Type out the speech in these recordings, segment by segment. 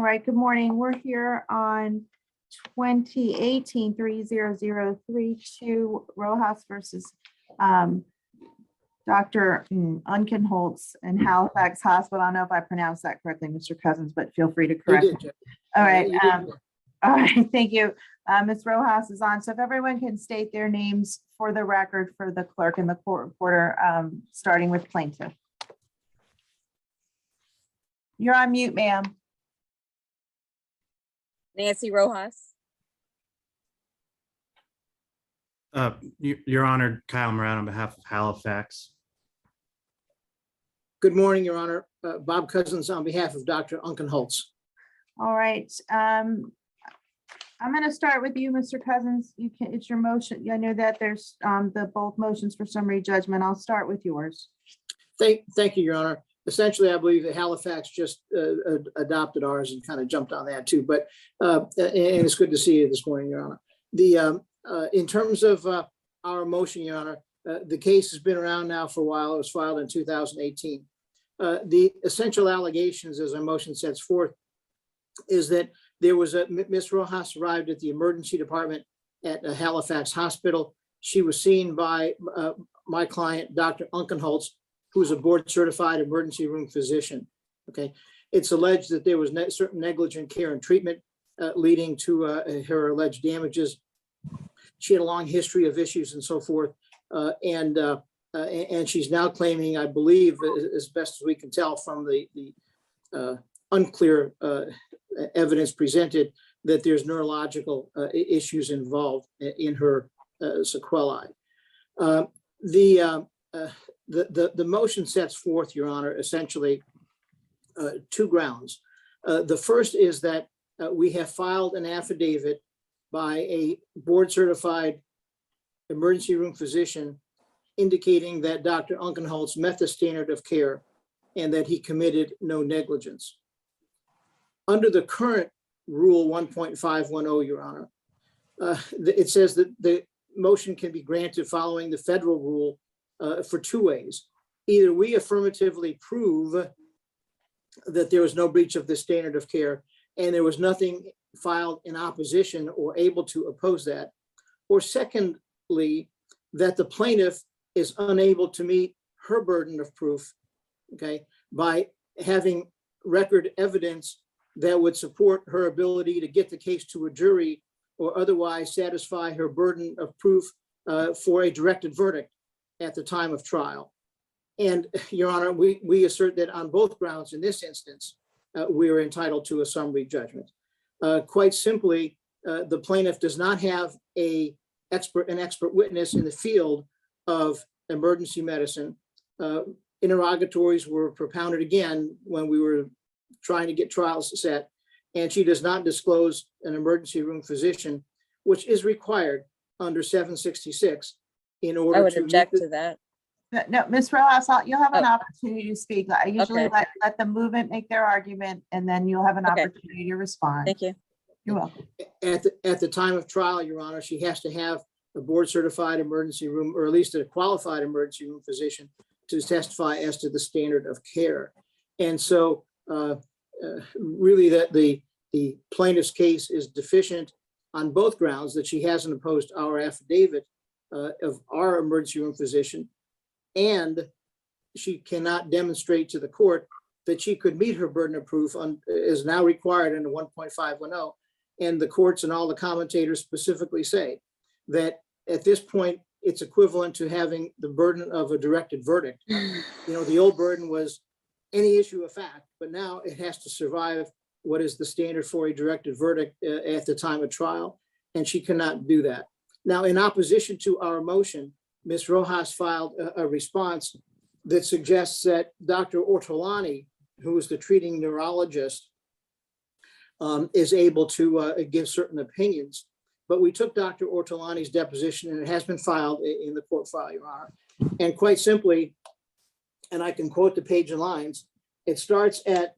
right, good morning. We're here on 2018-30032 Rojas versus Dr. Unkenholz in Halifax Hospital. I don't know if I pronounced that correctly, Mr. Cousins, but feel free to correct me. All right. All right, thank you. Ms. Rojas is on. So if everyone can state their names for the record for the clerk and the court reporter, starting with plaintiff. You're on mute, ma'am. Nancy Rojas. Your Honor, Kyle Moran on behalf of Halifax. Good morning, Your Honor. Bob Cousins on behalf of Dr. Unkenholz. All right. I'm going to start with you, Mr. Cousins. You can. It's your motion. I know that there's both motions for summary judgment. I'll start with yours. Thank you, Your Honor. Essentially, I believe that Halifax just adopted ours and kind of jumped on that too. But and it's good to see you this morning, Your Honor. In terms of our motion, Your Honor, the case has been around now for a while. It was filed in 2018. The essential allegations, as our motion sets forth, is that there was Ms. Rojas arrived at the emergency department at Halifax Hospital. She was seen by my client, Dr. Unkenholz, who's a board certified emergency room physician. Okay, it's alleged that there was certain negligent care and treatment leading to her alleged damages. She had a long history of issues and so forth, and she's now claiming, I believe, as best as we can tell from the unclear evidence presented, that there's neurological issues involved in her sequelae. The motion sets forth, Your Honor, essentially two grounds. The first is that we have filed an affidavit by a board certified emergency room physician indicating that Dr. Unkenholz met the standard of care and that he committed no negligence. Under the current rule 1.510, Your Honor, it says that the motion can be granted following the federal rule for two ways. Either we affirmatively prove that there was no breach of the standard of care and there was nothing filed in opposition or able to oppose that, or secondly, that the plaintiff is unable to meet her burden of proof, okay, by having record evidence that would support her ability to get the case to a jury or otherwise satisfy her burden of proof for a directed verdict at the time of trial. And Your Honor, we assert that on both grounds in this instance, we are entitled to a summary judgment. Quite simply, the plaintiff does not have an expert witness in the field of emergency medicine. Interrogatories were propounded again when we were trying to get trials set, and she does not disclose an emergency room physician, which is required under 766 in order to— I would object to that. No, Ms. Rojas, you'll have an opportunity to speak. I usually let the movement make their argument, and then you'll have an opportunity to respond. Thank you. You're welcome. At the time of trial, Your Honor, she has to have a board certified emergency room, or at least a qualified emergency room physician, to testify as to the standard of care. And so really that the plaintiff's case is deficient on both grounds, that she hasn't opposed our affidavit of our emergency room physician, and she cannot demonstrate to the court that she could meet her burden of proof is now required under 1.510. And the courts and all the commentators specifically say that at this point, it's equivalent to having the burden of a directed verdict. You know, the old burden was any issue of fact, but now it has to survive what is the standard for a directed verdict at the time of trial, and she cannot do that. Now, in opposition to our motion, Ms. Rojas filed a response that suggests that Dr. Ortolani, who is the treating neurologist, is able to give certain opinions. But we took Dr. Ortolani's deposition, and it has been filed in the court file, Your Honor. And quite simply, and I can quote the page and lines, it starts at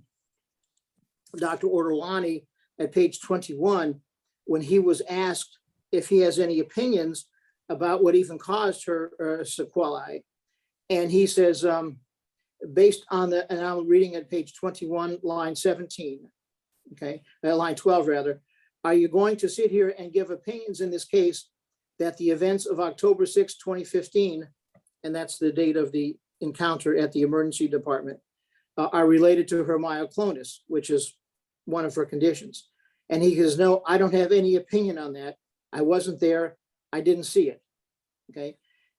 Dr. Ortolani at page 21, when he was asked if he has any opinions about what even caused her sequelae. And he says, based on the, and I'm reading at page 21, line 17, okay, line 12 rather, are you going to sit here and give opinions in this case that the events of October 6, 2015, and that's the date of the encounter at the emergency department, are related to her myoclonus, which is one of her conditions? And he goes, no, I don't have any opinion on that. I wasn't there. I didn't see it. Okay.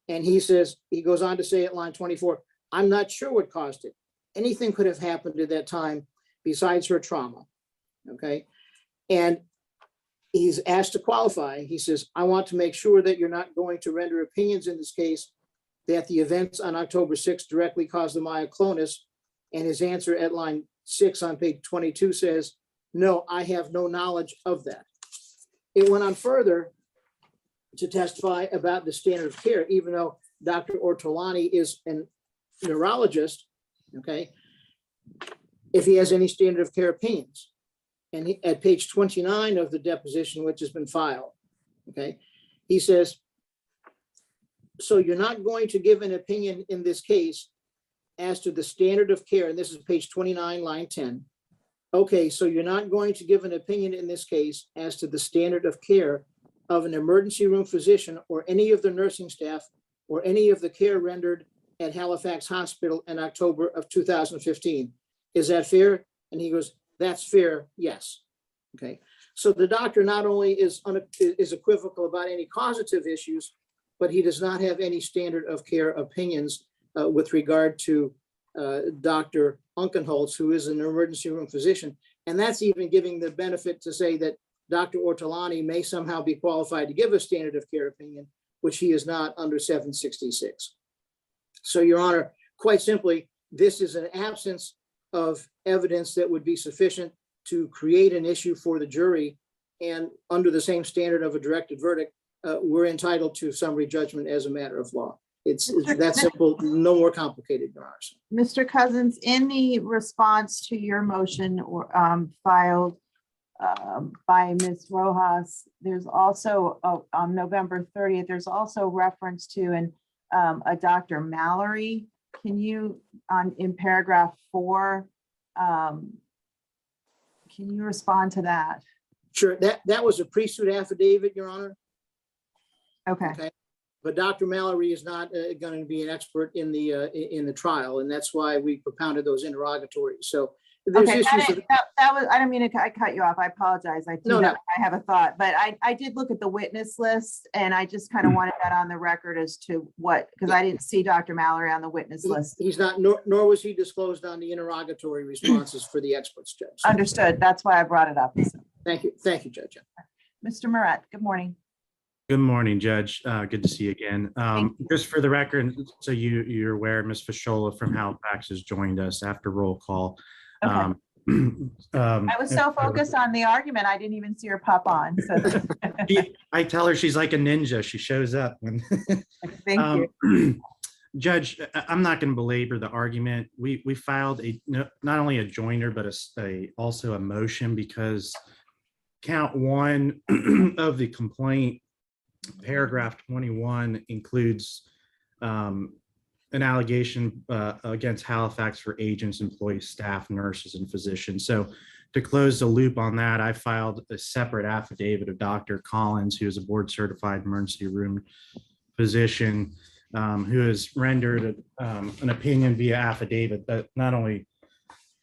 And he says, he goes on to say at line 24, I'm not sure what caused it. Anything could have happened at that time besides her trauma. Okay. And he's asked to qualify. He says, I want to make sure that you're not going to render opinions in this case that the events on October 6th directly caused the myoclonus. And his answer at line 6 on page 22 says, no, I have no knowledge of that. It went on further to testify about the standard of care, even though Dr. Ortolani is a neurologist, okay, if he has any standard of care opinions. And at page 29 of the deposition, which has been filed, okay, he says, so you're not going to give an opinion in this case as to the standard of care, and this is page 29, line 10. Okay, so you're not going to give an opinion in this case as to the standard of care of an emergency room physician or any of the nursing staff or any of the care rendered at Halifax Hospital in October of 2015. Is that fair? And he goes, that's fair, yes. Okay, so the doctor not only is equivocal about any causative issues, but he does not have any standard of care opinions with regard to Dr. Unkenholz, who is an emergency room physician. And that's even giving the benefit to say that Dr. Ortolani may somehow be qualified to give a standard of care opinion, which he is not under 766. So, Your Honor, quite simply, this is an absence of evidence that would be sufficient to create an issue for the jury. And under the same standard of a directed verdict, we're entitled to summary judgment as a matter of law. It's that simple, no more complicated, Your Honor. Mr. Cousins, in the response to your motion or filed by Ms. Rojas, there's also on November 30th, there's also reference to a Dr. Mallory. Can you, in paragraph 4, can you respond to that? Sure, that was a pre-suit affidavit, Your Honor. Okay. But Dr. Mallory is not going to be an expert in the trial, and that's why we propounded those interrogatories. So there's Okay, issues. that was, I don't mean to cut you off. I apologize. I have a thought, but I did look at the witness list, and I just kind of wanted that on the record as to what, because I didn't see Dr. Mallory on the witness list. He's not, nor was he disclosed on the interrogatory responses for the experts, Judge. Understood. That's why I brought it up. So. Thank you, Judge. Mr. Moret, good morning. Good morning, Judge. Good to see you again. Just for the record, so you're aware, Ms. Fasciola from Halifax has joined us after roll call. Okay. I was so focused on the argument, I didn't even see her pop on. So. I tell her she's like a ninja. She shows up when. Thank you. Judge, I'm not going to belabor the argument. We filed not only a joinder, but also a motion because count 1 of the complaint, paragraph 21, includes an allegation against Halifax for agents, employees, staff, nurses, and physicians. So to close the loop on that, I filed a separate affidavit of Dr. Collins, who is a board certified emergency room physician, who has rendered an opinion via affidavit that not only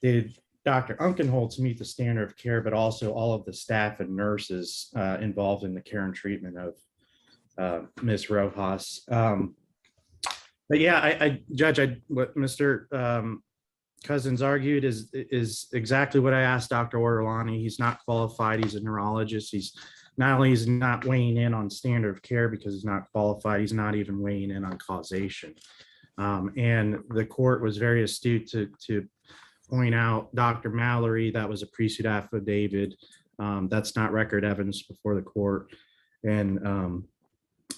did Dr. Unkenholz meet the standard of care, but also all of the staff and nurses involved in the care and treatment of Ms. Rojas. But yeah, Judge, what Mr. Cousins argued is exactly what I asked Dr. Ortolani. He's not qualified. He's a neurologist. He's not weighing in on standard of care because he's not qualified. He's not even weighing in on causation. And the court was very astute to point out Dr. Mallory, that was a pre-suit affidavit. That's not record evidence before the court. And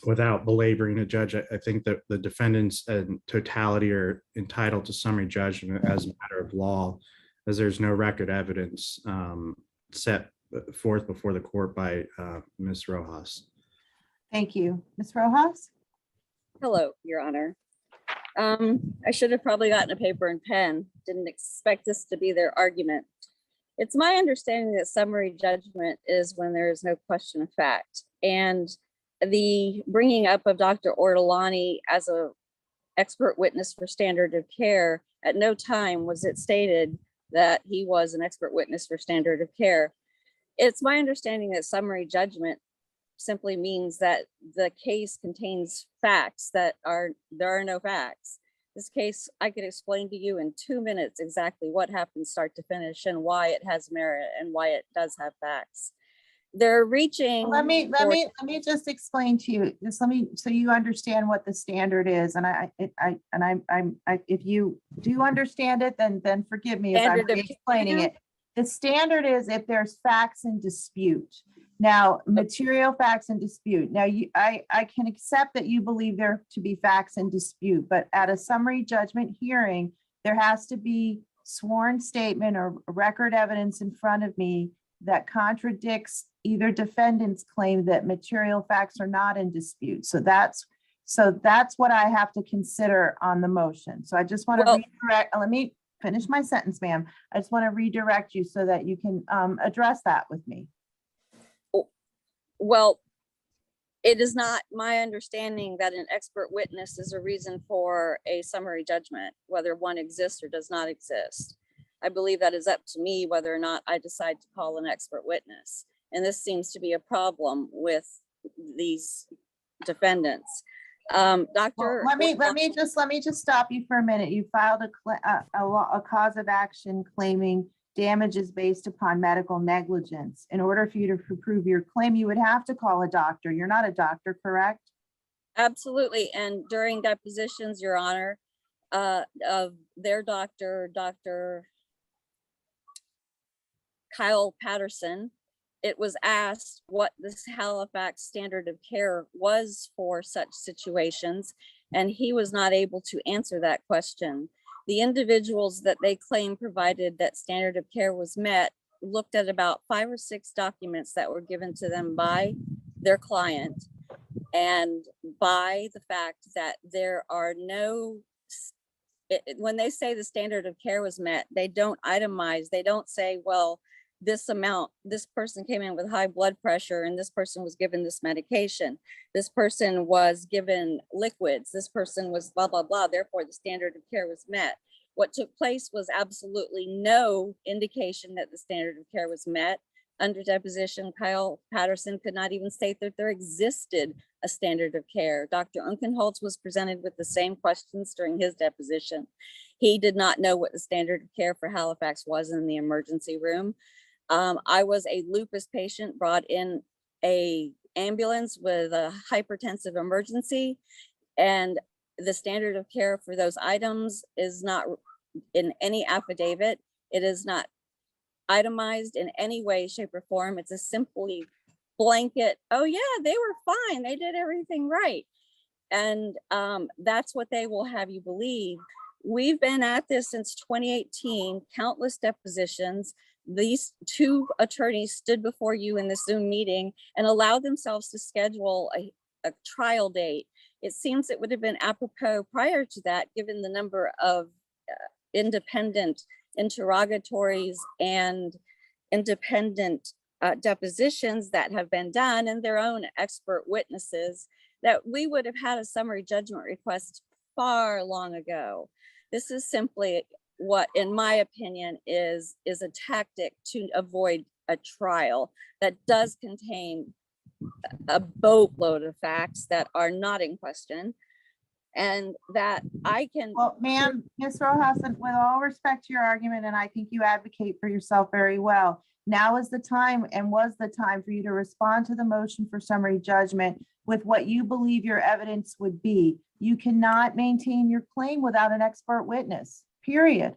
without belaboring the judge, I think that the defendants in totality are entitled to summary judgment as a matter of law, as there's no record evidence set forth before the court by Ms. Rojas. Thank you. Ms. Rojas? Hello, Your Honor. I should have probably gotten a paper and pen. Didn't expect this to be their argument. It's my understanding that summary judgment is when there is no question of fact. And the bringing up of Dr. Ortolani as a expert witness for standard of care, at no time was it stated that he was an expert witness for standard of care. It's my understanding that summary judgment simply means that the case contains facts there are no facts. This case, I could explain to you in 2 minutes exactly what happened start to finish and why it has merit and why it does have facts. They're reaching. Let me just explain to you, so you understand what the standard is. And if you do understand it, then forgive me if I'm explaining it. The standard is if there's facts in dispute. Now, material facts in dispute. Now, I can accept that you believe there to be facts in dispute, but at a summary judgment hearing, there has to be sworn statement or record evidence in front of me that contradicts either defendant's claim that material facts are not in dispute. So that's what I have to consider on the motion. So I just want to redirect. Let me finish my sentence, ma'am. I just want to redirect you so that you can address that with me. Well, it is not my understanding that an expert witness is a reason for a summary judgment, whether one exists or does not exist. I believe that is up to me whether or not I decide to call an expert witness. And this seems to be a problem with these defendants. Doctor, let me just stop you for a minute. You filed a cause of action claiming damages based upon medical negligence. In order for you to prove your claim, you would have to call a doctor. You're not a doctor, correct? Absolutely. And during depositions, Your Honor, of their doctor, Dr. Kyle Patterson, it was asked what this Halifax standard of care was for such situations, and he was not able to answer that question. The individuals that they claim provided that standard of care was met looked at about 5 or 6 documents that were given to them by their client, and by the fact that there are no, when they say the standard of care was met, they don't itemize. They don't say, well, this amount, this person came in with high blood pressure and this person was given this medication. This person was given liquids. This person was blah, blah, blah. Therefore, the standard of care was met. What took place was absolutely no indication that the standard of care was met. Under deposition, Kyle Patterson could not even state that there existed a standard of care. Dr. Unkenholz was presented with the same questions during his deposition. He did not know what the standard of care for Halifax was in the emergency room. I was a lupus patient brought in a ambulance with a hypertensive emergency, and the standard of care for those items is not in any affidavit. It is not itemized in any way, shape, or form. It's a simply blanket, oh yeah, they were fine, they did everything right. And that's what they will have you believe. We've been at this since 2018, countless depositions. These 2 attorneys stood before you in the Zoom meeting and allowed themselves to schedule a trial date. It seems it would have been apropos prior to that, given the number of independent interrogatories and independent depositions that have been done and their own expert witnesses, that we would have had a summary judgment request far long ago. This is simply what, in my opinion, is a tactic to avoid a trial that does contain a boatload of facts that are not in question, and that I can. Well, ma'am, Ms. Rojas, with all respect to your argument, and I think you advocate for yourself very well, now is the time and was the time for you to respond to the motion for summary judgment with what you believe your evidence would be. You cannot maintain your claim without an expert witness, period.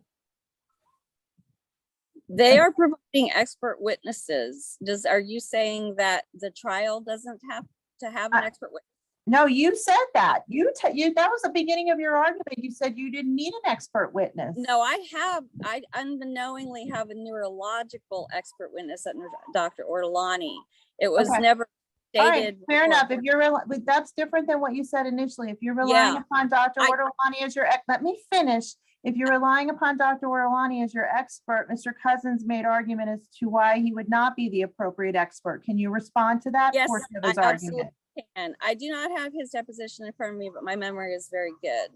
They are providing expert witnesses. Are you saying that the trial doesn't have to have an expert witness? No, you said that. That was the beginning of your argument. You said you didn't need an expert witness. No, I unknowingly have a neurological expert witness at Dr. Ortolani. It was never stated. All right, fair enough. If you're, that's different than what you said initially. If you're relying upon Dr. Ortolani as your, let me finish. If you're relying upon Dr. Ortolani as your expert, Mr. Cousins made argument as to why he would not be the appropriate expert. Can you respond to that Yes, portion of I his absolutely argument? can. I do not have his deposition in front of me, but my memory is very good.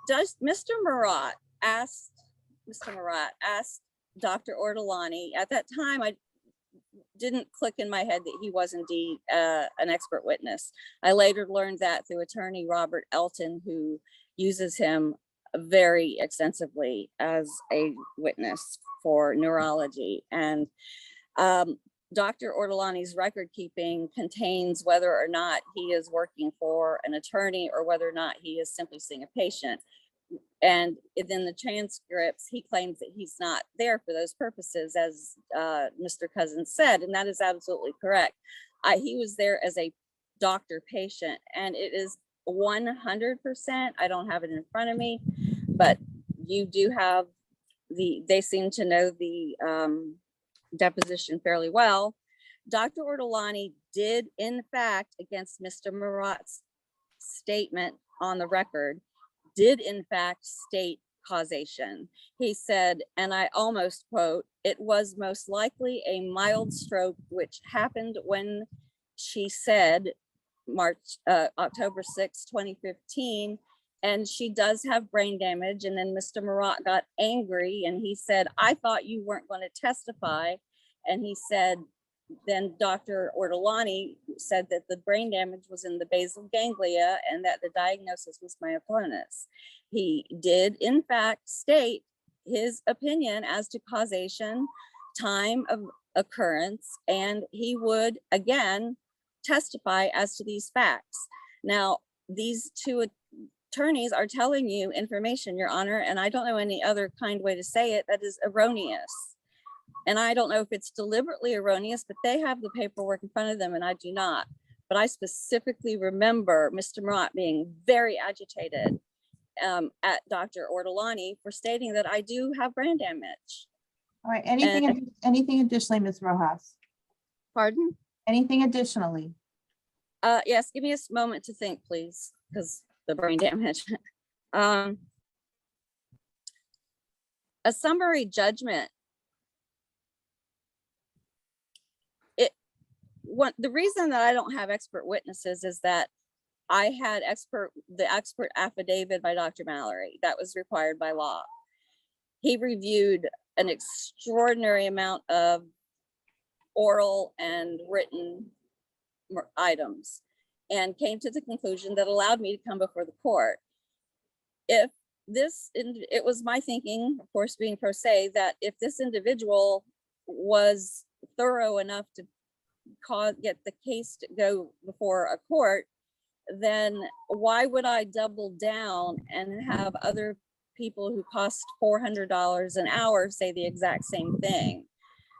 Does Mr. Murat asked Dr. Ortolani, at that time, I didn't click in my head that he was indeed an expert witness. I later learned that through attorney Robert Elton, who uses him very extensively as a witness for neurology. And Dr. Ortolani's record keeping contains whether or not he is working for an attorney or whether or not he is simply seeing a patient. And in the transcripts, he claims that he's not there for those purposes, as Mr. Cousins said, and that is absolutely correct. He was there as a doctor patient, and it is 100%. I don't have it in front of me, but you do have they seem to know the deposition fairly well. Dr. Ortolani did, in fact, against Mr. Murat's statement on the record, did in fact state causation. He said, and I almost quote, "It was most likely a mild stroke which happened when," she said, October 6, 2015, and she does have brain damage. And then Mr. Murat got angry and he said, "I thought you weren't going to testify." And he said, then Dr. Ortolani said that the brain damage was in the basal ganglia and that the diagnosis was myoclonus. He did, in fact, state his opinion as to causation, time of occurrence, and he would, again, testify as to these facts. Now, these two attorneys are telling you information, Your Honor, and I don't know any other kind way to say it, that is erroneous. And I don't know if it's deliberately erroneous, but they have the paperwork in front of them and I do not. But I specifically remember Mr. Murat being very agitated at Dr. Ortolani for stating that I do have brain damage. All right, anything additionally, Ms. Rojas? Pardon? Anything additionally? Yes, give me a moment to think, please, because the brain damage. A summary judgment. The reason that I don't have expert witnesses is that I had the expert affidavit by Dr. Mallory that was required by law. He reviewed an extraordinary amount of oral and written items and came to the conclusion that allowed me to come before the court. It was my thinking, of course, being pro se, that if this individual was thorough enough to get the case to go before a court, then why would I double down and have other people who cost $400 an hour say the exact same thing?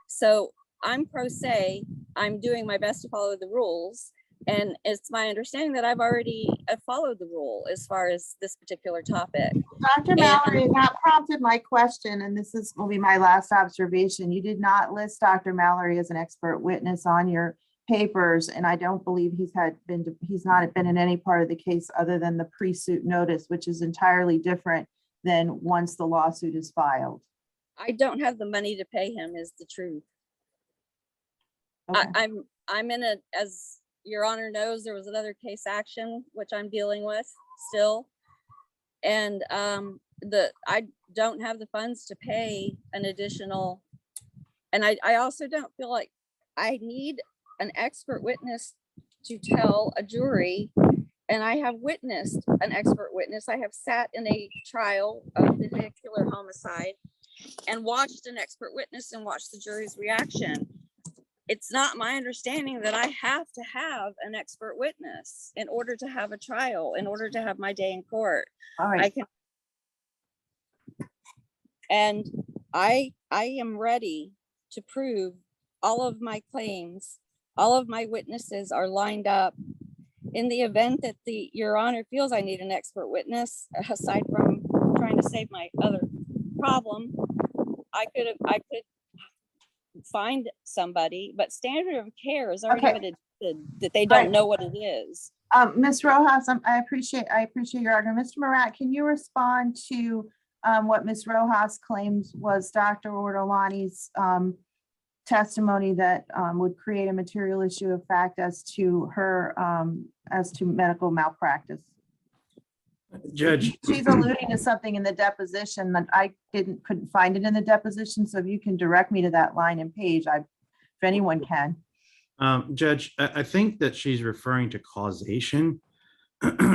So I'm pro se, I'm doing my best to follow the rules, and it's my understanding that I've already followed the rule as far as this particular topic. Dr. Mallory, that prompted my question, and will be my last observation. You did not list Dr. Mallory as an expert witness on your papers, and I don't believe he's not been in any part of the case other than the pre-suit notice, which is entirely different than once the lawsuit is filed. I don't have the money to pay him, is the truth. Okay. I'm in a, as Your Honor knows, there was another case action which I'm dealing with still, and I don't have the funds to pay an additional, and I also don't feel like I need an expert witness to tell a jury, and I have witnessed an expert witness. I have sat in a trial of vehicular homicide and watched an expert witness and watched the jury's reaction. It's not my understanding that I have to have an expert witness in order to have a trial, in order to have my day in court. All right. I am ready to prove all of my claims. All of my witnesses are lined up. In the event that Your Honor feels I need an expert witness, aside from trying to save my other problem, I could find somebody, but standard of care is already Okay. that they don't know what it is. Ms. Rojas, I appreciate your argument. Mr. Murat, can you respond to what Ms. Rojas claims was Dr. Ortolani's testimony that would create a material issue of fact as to her, as to medical malpractice. Judge, She's alluding to something in the deposition that I couldn't find it in the deposition. So if you can direct me to that line and page, if anyone can. Judge, I think that she's referring to causation,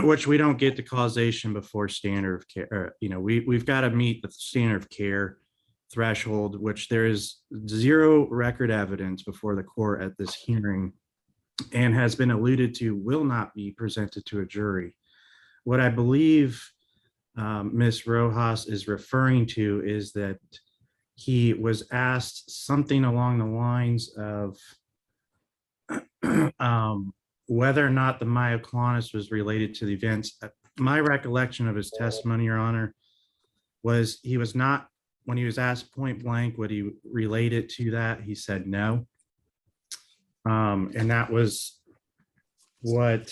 which we don't get the causation before standard of care. We've got to meet the standard of care threshold, which there is zero record evidence before the court at this hearing and has been alluded to will not be presented to a jury. What I believe Ms. Rojas is referring to is that he was asked something along the lines of whether or not the myoclonus was related to the events. My recollection of his testimony, Your Honor, was he was not, when he was asked point blank, would he relate it to that? He said no. And that was what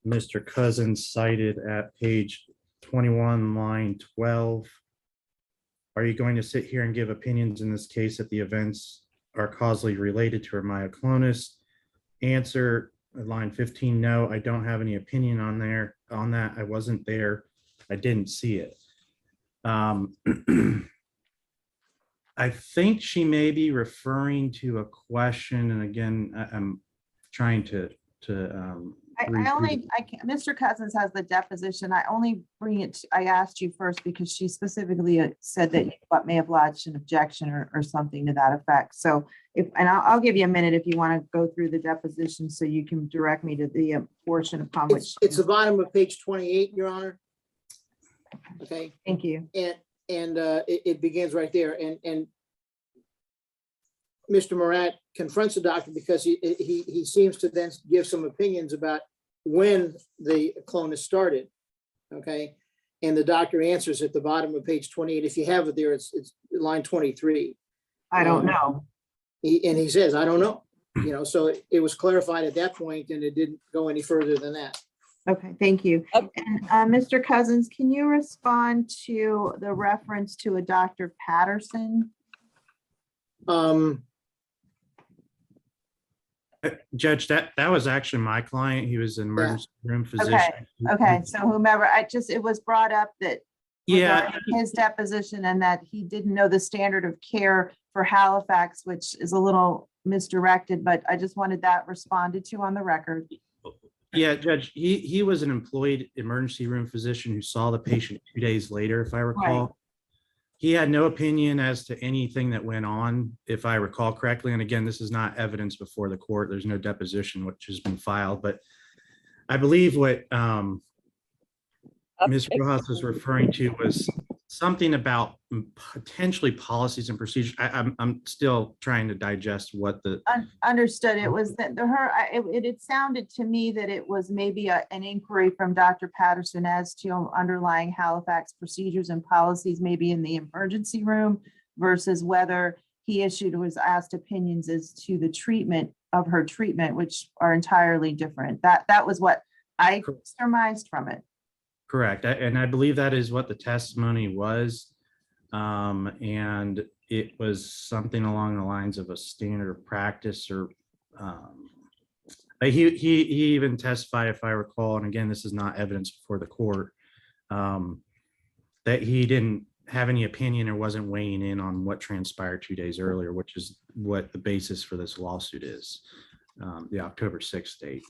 Mr. Cousins cited at page 21, line 12. Are you going to sit here and give opinions in this case that the events are causally related to her myoclonus? Answer, line 15, no, I don't have any opinion on that. I wasn't there. I didn't see it. I think she may be referring to a question, and again, I'm trying to Mr. Cousins has the deposition. I only bring it, I asked you first because she specifically said that you may have lodged an objection or something to that effect. So I'll give you a minute if you want to go through the deposition so you can direct me to the portion upon which. It's the bottom of page 28, Your Honor. Okay. Thank you. And it begins right there. And Mr. Murat confronts the doctor because he seems to then give some opinions about when the clonus started. Okay. And the doctor answers at the bottom of page 28. If you have it there, it's line 23. I don't know. He says, I don't know. So it was clarified at that point and it didn't go any further than that. Okay, thank you. And Mr. Cousins, can you respond to the reference to a Dr. Patterson? Judge, that was actually my client. He was an emergency room physician. Okay, so whomever, it was brought up that Yeah, his deposition and that he didn't know the standard of care for Halifax, which is a little misdirected, but I just wanted that responded to on the record. yeah, Judge, he was an employed emergency room physician who saw the patient 2 days later, if I recall. Right. He had no opinion as to anything that went on, if I recall correctly. And again, this is not evidence before the court. There's no deposition which has been filed, but I believe what Ms. Rojas was referring to was something about potentially policies and procedures. I'm still trying to digest what the. Understood. It was that it sounded to me that it was maybe an inquiry from Dr. Patterson as to underlying Halifax procedures and policies, maybe in the emergency room, versus whether he was asked opinions as to the treatment of her treatment, which are entirely different. That was what I surmised from it. Correct. And I believe that is what the testimony was. And it was something along the lines of a standard of practice or he even testified, if I recall, and again, this is not evidence before the court, that he didn't have any opinion or wasn't weighing in on what transpired 2 days earlier, which is what the basis for this lawsuit is, the October 6th date.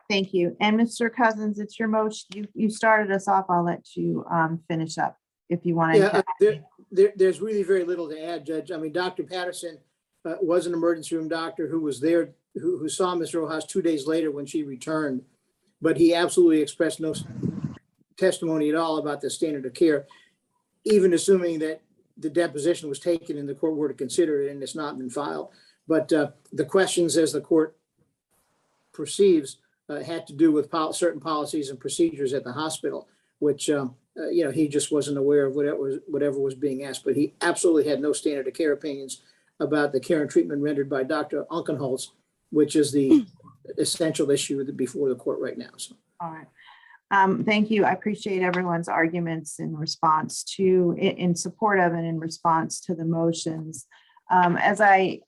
Thank you. And Mr. Cousins, it's your motion. You started us off. I'll let you finish up if you want to. Yeah, there's really very little to add, Judge. I mean, Dr. Patterson was an emergency room doctor who was there, who saw Ms. Rojas 2 days later when she returned, but he absolutely expressed no testimony at all about the standard of care, even assuming that the deposition was taken and the court were to consider it and it's not been filed. But the questions, as the court perceives, had to do with certain policies and procedures at the hospital, which he just wasn't aware of whatever was being asked. But he absolutely had no standard of care opinions about the care and treatment rendered by Dr. Unkenholz, which is the essential issue before the court right now. So. All right. Thank you. I appreciate everyone's arguments in response to, in support of and in response to the motions. As I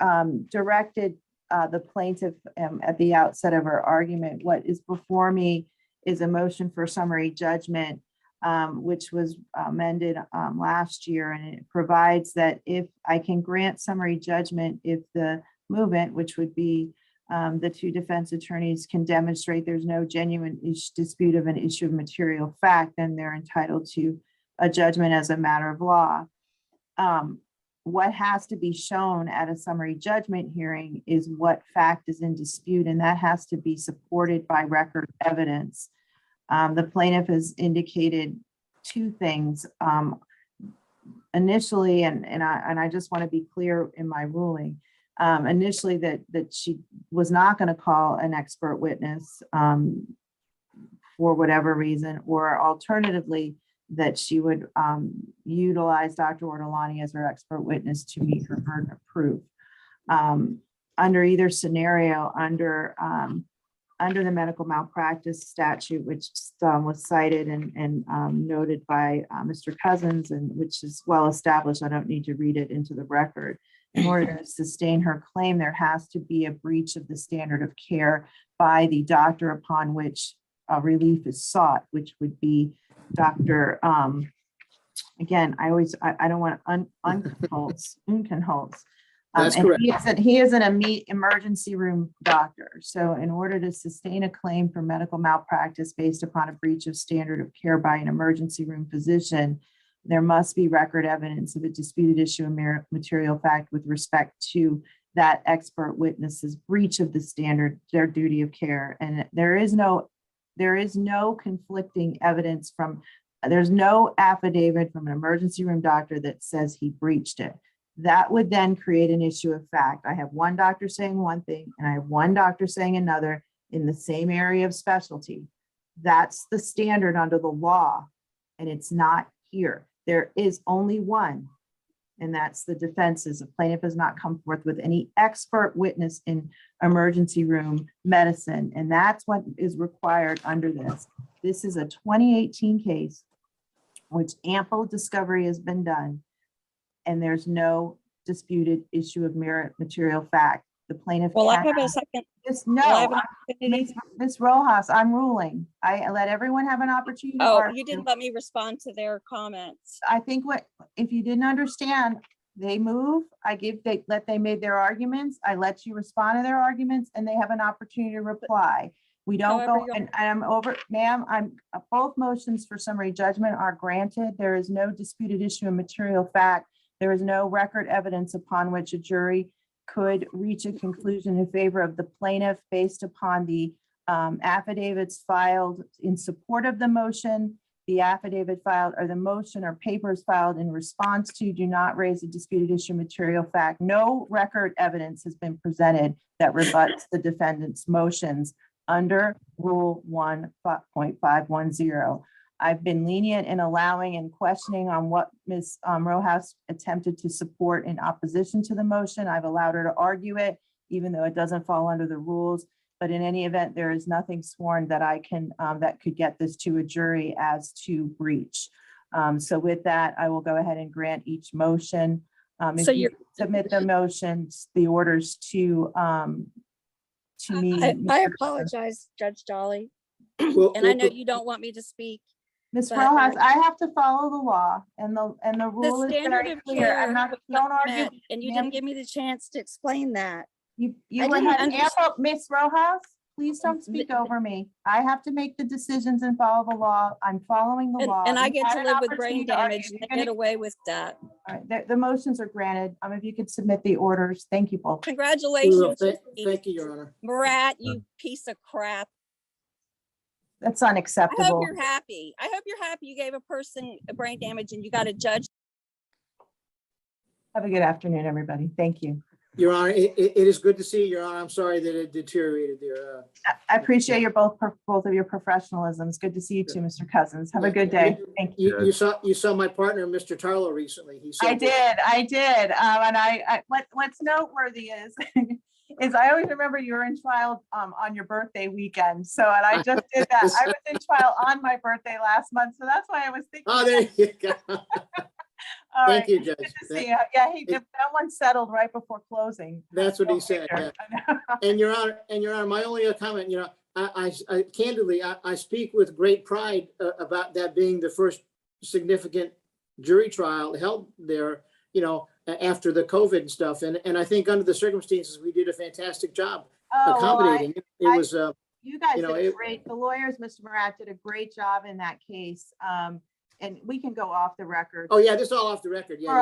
directed the plaintiff at the outset of our argument, what is before me is a motion for summary judgment, which was amended last year, and it provides that if I can grant summary judgment, if the movement, which would be the two defense attorneys, can demonstrate there's no genuine dispute of an issue of material fact, then they're entitled to a judgment as a matter of law. What has to be shown at a summary judgment hearing is what fact is in dispute, and that has to be supported by record evidence. The plaintiff has indicated two things. Initially, and I just want to be clear in my ruling, initially that she was not going to call an expert witness for whatever reason, or alternatively, that she would utilize Dr. Ortolani as her expert witness to meet her burden of proof. Under either scenario, under the medical malpractice statute, which was cited and noted by Mr. Cousins, and which is well established, I don't need to read it into the record. In order to sustain her claim, there has to be a breach of the standard of care by the doctor upon which relief is sought, which would be Dr. Again, I don't want Unkenholz. That's correct. He is an emergency room doctor. So in order to sustain a claim for medical malpractice based upon a breach of standard of care by an emergency room physician, there must be record evidence of a disputed issue of material fact with respect to that expert witness's breach of the standard, their duty of care. And there is no conflicting evidence there's no affidavit from an emergency room doctor that says he breached it. That would then create an issue of fact. I have one doctor saying one thing and I have one doctor saying another in the same area of specialty. That's the standard under the law, and it's not here. There is only one, and that's the defense's. The plaintiff has not come forth with any expert witness in emergency room medicine, and that's what is required under this. This is a 2018 case, which ample discovery has been done, and there's no disputed issue of material fact. The plaintiff. Well, I have a second. Ms. Rojas, I'm ruling. I let everyone have an opportunity. Oh, you didn't let me respond to their comments. I think if you didn't understand, they move, they made their arguments. I let you respond to their arguments, and they have an opportunity to reply. We don't go, and I'm over, ma'am, both motions for summary judgment are granted. There is no disputed issue of material fact. There is no record evidence upon which a jury could reach a conclusion in favor of the plaintiff based upon the affidavits filed in support of the motion. The affidavit filed, or the motion or papers filed in response to, do not raise a disputed issue of material fact. No record evidence has been presented that rebuts the defendant's motions under Rule 1.510. I've been lenient in allowing and questioning on what Ms. Rojas attempted to support in opposition to the motion. I've allowed her to argue it, even though it doesn't fall under the rules. But in any event, there is nothing sworn that I can, that could get this to a jury as to breach. So with that, I will go ahead and grant each motion. If So you submit the motions, the orders to me. I apologize, Judge Jolley, Well, and I know you don't want me to speak. Ms. but- Rojas, I have to follow the law, and the rule The is standard very of clear. care I'm not, was don't not argue. met, and you ma'am. didn't give me the chance to explain that. You I would didn't have understand. ample, Ms. Rojas, please don't speak over me. I have to make the decisions and follow the law. I'm following the law. And I You get had to an live with opportunity brain to argue. damage and You're they get gonna- away with that. All right, the motions are granted. If you could submit the orders. Thank you both. Congratulations, Thank you, Your Honor. Murat, you piece of crap. That's I hope unacceptable. you're happy. I hope you're happy you gave a person a brain damage and you got a judge. Have a good afternoon, everybody. Thank you. Your Honor, it is good to see you, Your Honor. I'm sorry that it deteriorated there. I appreciate both of your professionalism. It's good to see you too, Mr. Cousins. Have a good day. Thank you. You saw my partner, Mr. Tarlow, recently. He said I did. And what's noteworthy is is I always remember you were in trial on your birthday weekend. So, and I just did that. I was in trial on my birthday last month. So that's why I was thinking. Oh, there you go. All Thank right, you, Judge. good to see you. Yeah, that one settled right before closing. That's what he Go said. figure. Yeah. And Your Honor, my only other comment, I candidly, I speak with great pride about that being the first significant jury trial held there, after the COVID and stuff. And I think under the circumstances, we did a fantastic job Oh, well, accommodating. It was, you guys you know, did a it- great, the lawyers, Mr. Murat, did a great job in that case. And we can go off the record. oh yeah, this is all off the record. Yeah. For yeah.